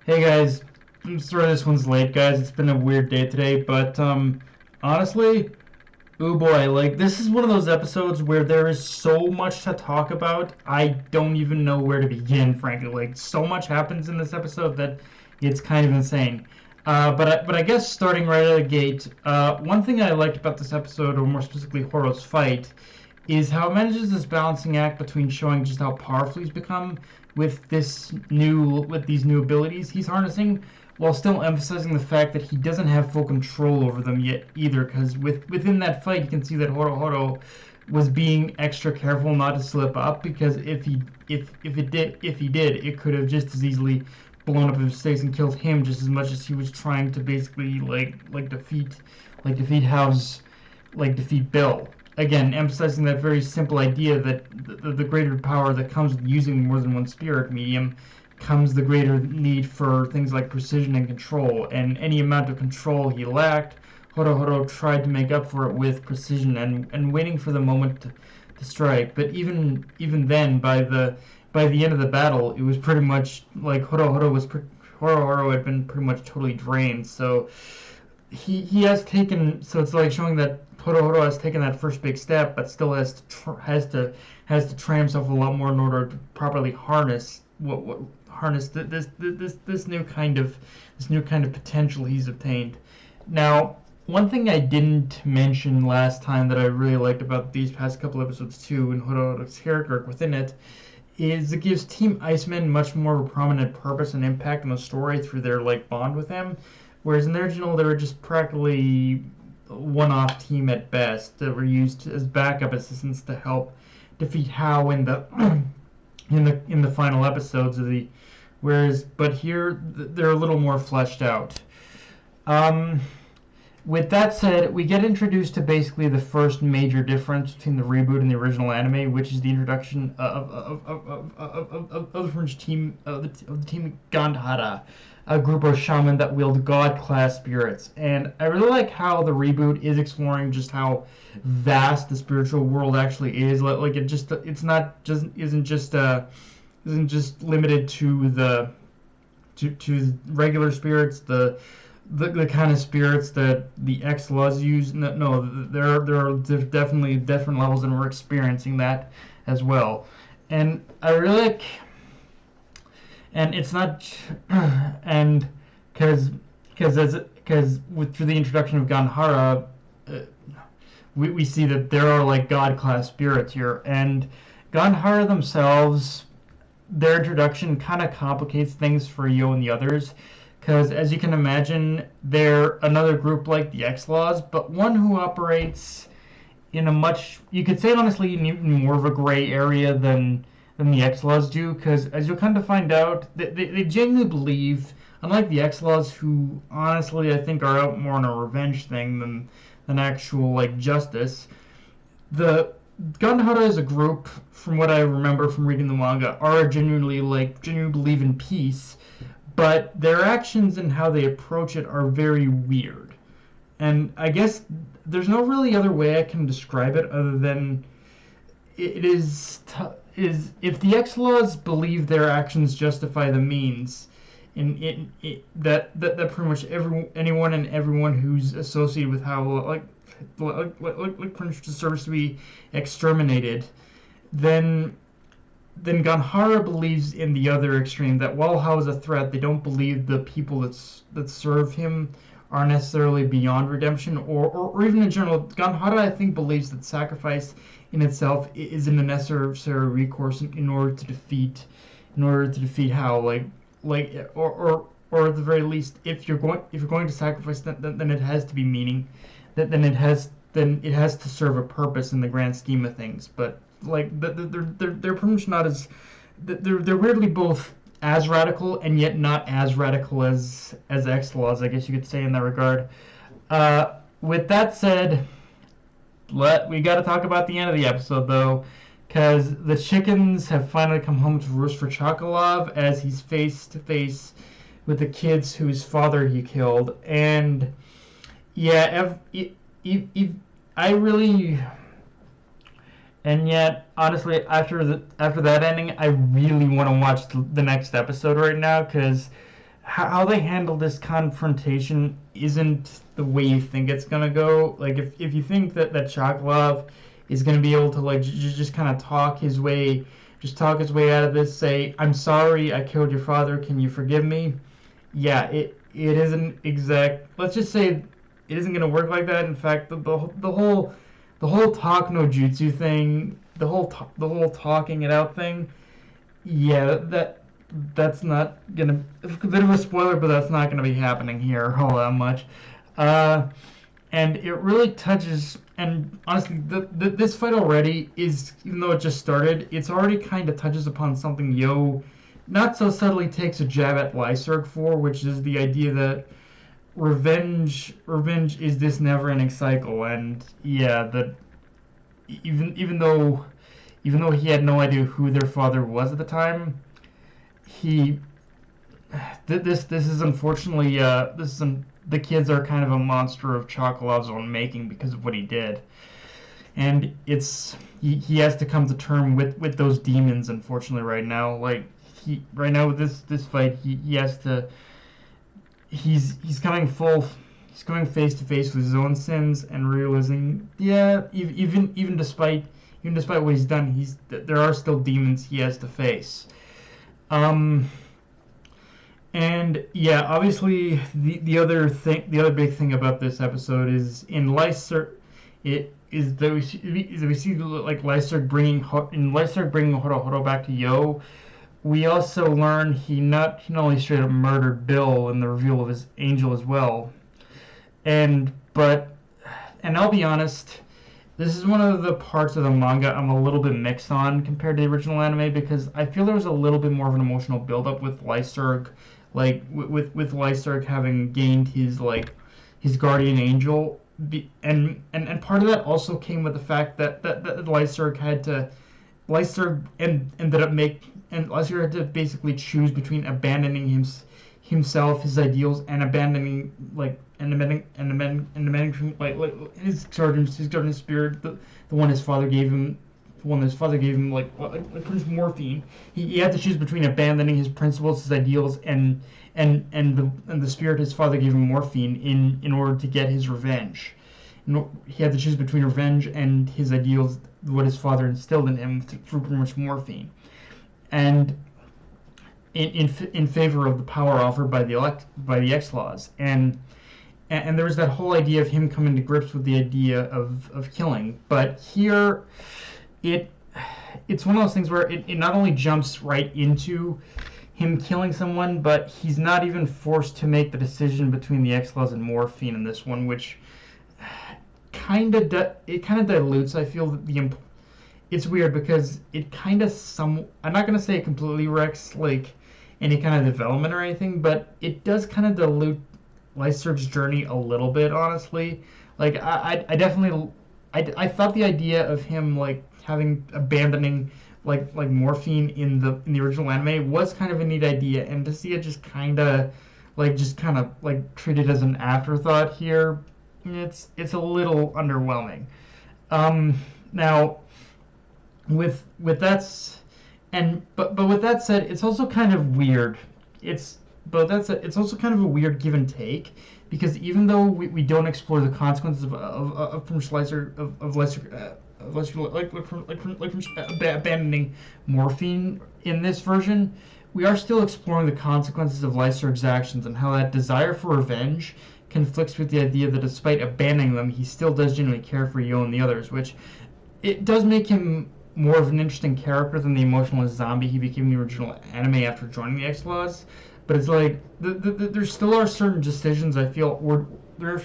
Hey guys, I'm sorry this one's late, guys. It's been a weird day today, but honestly, oh boy, like this is one of those episodes where there is so much to talk about. I don't even know where to begin, frankly. Like so much happens in this episode that it's kind of insane. But I guess starting right out of the gate, one thing I liked about this episode, or more specifically Horo's fight, is how it manages this balancing act between showing just how powerful he's become with these new abilities he's harnessing, while still emphasizing the fact that he doesn't have full control over them yet either. Because within that fight, you can see that Horo was being extra careful not to slip up, because if he did, it could have just as easily blown up his face and killed him just as much as he was trying to basically defeat Bill. Again, emphasizing that very simple idea that the greater power that comes with using more than one spirit medium comes the greater need for things like precision and control. And any amount of control he lacked, Horo tried to make up for it with precision and waiting for the moment to strike. But even then, by the end of the battle, it was pretty much like Horo had been pretty much totally drained. So he has taken, so it's like showing that Horo has taken that first big step, but still has to train himself a lot more in order to properly harness this new kind of potential he's obtained. Now, one thing I didn't mention last time that I really liked about these past couple episodes too, and Horo's character within it, is it gives Team Iceman much more of a prominent purpose and impact on the story through their bond with him. Whereas in the original, they were just practically one-off team at best that were used as backup assistants to help defeat Hao in the in the final episodes of the. But here they're a little more fleshed out. With that said, we get introduced to basically the first major difference between the reboot and the original anime, which is the introduction of the French team of the team Gandhara, a group of shaman that wield god-class spirits. And I really like how the reboot is exploring just how vast the spiritual world actually is. Like isn't just limited to to regular spirits, the kind of spirits that the X-Laws use. No, there are definitely different levels, and we're experiencing that as well. And I really like, and it's not, and because through the introduction of Ganhara, we see that there are god-class spirits here, and Ganhara themselves, their introduction kind of complicates things for Yo and the others. Because, as you can imagine, they're another group like the X-Laws, but one who operates in a much, you could say honestly, even more of a gray area than the X-Laws do. Because, as you'll come to find out, they genuinely believe, unlike the X-Laws, who honestly I think are out more on a revenge thing than actual justice. The Gandhara as a group, from what I remember from reading the manga, are genuinely believe in peace. But their actions and how they approach it are very weird. And I guess there's no really other way I can describe it other than is if the X-Laws believe their actions justify the means, that pretty much anyone and everyone who's associated with how Prince deserves to be exterminated, then Ganhara believes in the other extreme, that while Hao is a threat, they don't believe the people that serve him are necessarily beyond redemption, or even in general. Ganhara, I think, believes that sacrifice in itself isn't a necessary recourse in order to defeat Hao. Or at the very least, if you're going to sacrifice, then it has to be meaning, then it has to serve a purpose in the grand scheme of things. But they're pretty much not as, they're weirdly both as radical and yet not as radical as X-Laws, I guess you could say, in that regard. With that said, we got to talk about the end of the episode though, because the chickens have finally come home to roost for Chocolov as he's face to face with the kids whose father he killed. And yeah, I really. And yet, honestly, after that ending, I really want to watch the next episode right now, because how they handle this confrontation isn't the way you think it's gonna go. Like if you think that Chocolov is gonna be able to like just kind of talk his way out of this, say I'm sorry, I killed your father, can you forgive me? Yeah, it isn't exact. Let's just say it isn't gonna work like that. In fact, the whole talk no jutsu thing, the whole talking it out thing, yeah, that's not gonna. A bit of a spoiler, but that's not gonna be happening here all that much. Uh, and it really touches. And honestly, this fight already is, even though it just started, it's already kind of touches upon something Yo, not so subtly takes a jab at Lyserg for, which is the idea that revenge is this never-ending cycle. And yeah, that even though he had no idea who their father was at the time, he this is unfortunately the kids are kind of a monster of Chocolav's own making because of what he did, and he has to come to term with those demons. Unfortunately, right now, like right now with this fight, he has to he's coming face to face with his own sins and realizing, yeah, even despite what he's done, there are still demons he has to face. Um, and yeah, obviously the other big thing about this episode is in Lyser, it is that we see like Lyser bringing Horo Horo back to Yo. We also learn he not only straight up murdered Bill in the reveal of his angel as well, and I'll be honest, this is one of the parts of the manga I'm a little bit mixed on compared to the original anime, because I feel there was a little bit more of an emotional build-up with Lyserg, like with Lyserg having gained his guardian angel, and part of that also came with the fact that Lyserg ended up and Lyserg had to basically choose between abandoning himself, his ideals, and abandoning his guardian spirit, the one his father gave him, like his morphine. He had to choose between abandoning his principles, his ideals, and the spirit his father gave him, morphine, in order to get his revenge. He had to choose between revenge and his ideals, what his father instilled in him through pretty much morphine, and in favor of the power offered by the X-Laws. And there was that whole idea of him coming to grips with the idea of killing. But here, it's one of those things where it not only jumps right into him killing someone, but he's not even forced to make the decision between the X-Laws and morphine in this one, which kind of dilutes, I feel, it's weird because it kind of I'm not going to say it completely wrecks like any kind of development or anything, but it does kind of dilute Lyserg's journey a little bit, honestly. Like I definitely I thought the idea of him like abandoning like morphine in the original anime was kind of a neat idea, and to see it just kind of treated as an afterthought here, it's a little underwhelming. Now with that but with that said, it's also kind of weird. It's also kind of a weird give and take, because even though we don't explore the consequences of from Lyserg abandoning morphine in this version, we are still exploring the consequences of Lyserg's actions and how that desire for revenge conflicts with the idea that despite abandoning them, he still does genuinely care for Yo and the others, which it does make him more of an interesting character than the emotionless zombie he became in the original anime after joining the X-Laws. But it's like there still are certain decisions I feel, or there are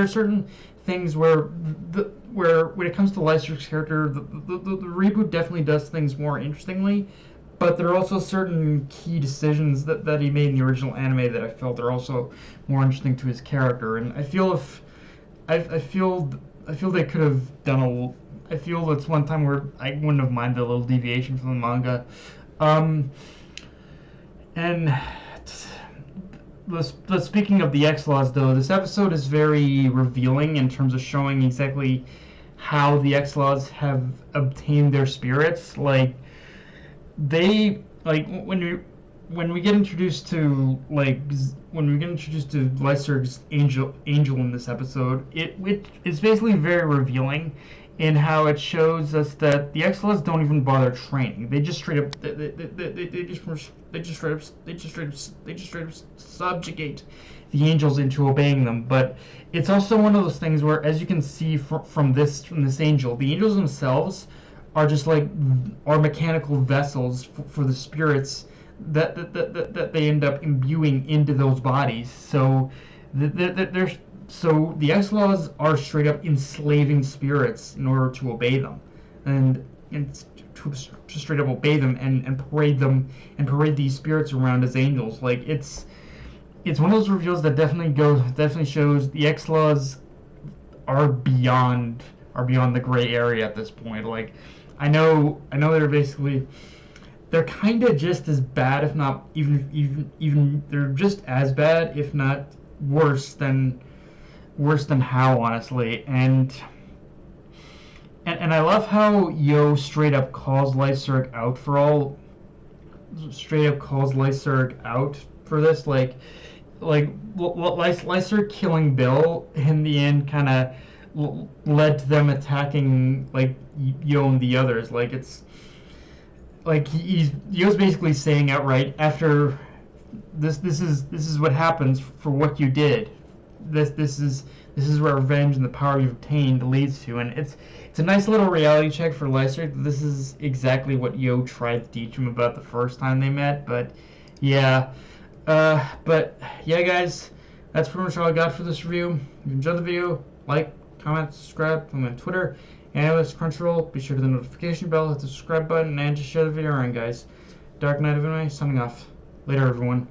certain things where when it comes to Lyserg's character, the reboot definitely does things more interestingly. But there are also certain key decisions that he made in the original anime that I felt are also more interesting to his character. And I feel they could have done I feel that's one time where I wouldn't have minded a little deviation from the manga. And speaking of the X-Laws, though, this episode is very revealing in terms of showing exactly how the X-Laws have obtained their spirits. Like, when when we get introduced to Lyserg's angel in this episode, it's basically very revealing in how it shows us that the Exiles don't even bother training. They just straight up subjugate the angels into obeying them. But it's also one of those things where, as you can see from this angel, the angels themselves are just like are mechanical vessels for the spirits that they end up imbuing into those bodies. So the Exiles are straight up enslaving spirits in order to obey them, and to straight up obey them and parade these spirits around as angels. Like it's one of those reveals that definitely shows the Exiles are beyond the gray area at this point. Like I know they're kind of just as bad, if not even they're just as bad, if not worse than How, honestly. And I love how Yo straight up calls Lyserg out for this. Like Lyserg killing Bill in the end kind of led to them attacking like Yo and the others. Like it's like Yo's basically saying outright, after this is what happens for what you did. This is where revenge and the power you've obtained leads to, and it's a nice little reality check for Lyserg. This is exactly what Yo tried to teach him about the first time they met. But yeah, guys, that's pretty much all I got for this review. If you enjoyed the video, like, comment, subscribe. I'm on Twitter. Analyst Crunchyroll, be sure to hit the notification bell, hit the subscribe button, and just share the video around, guys. Dark Knight of Anime, signing off. Later, everyone.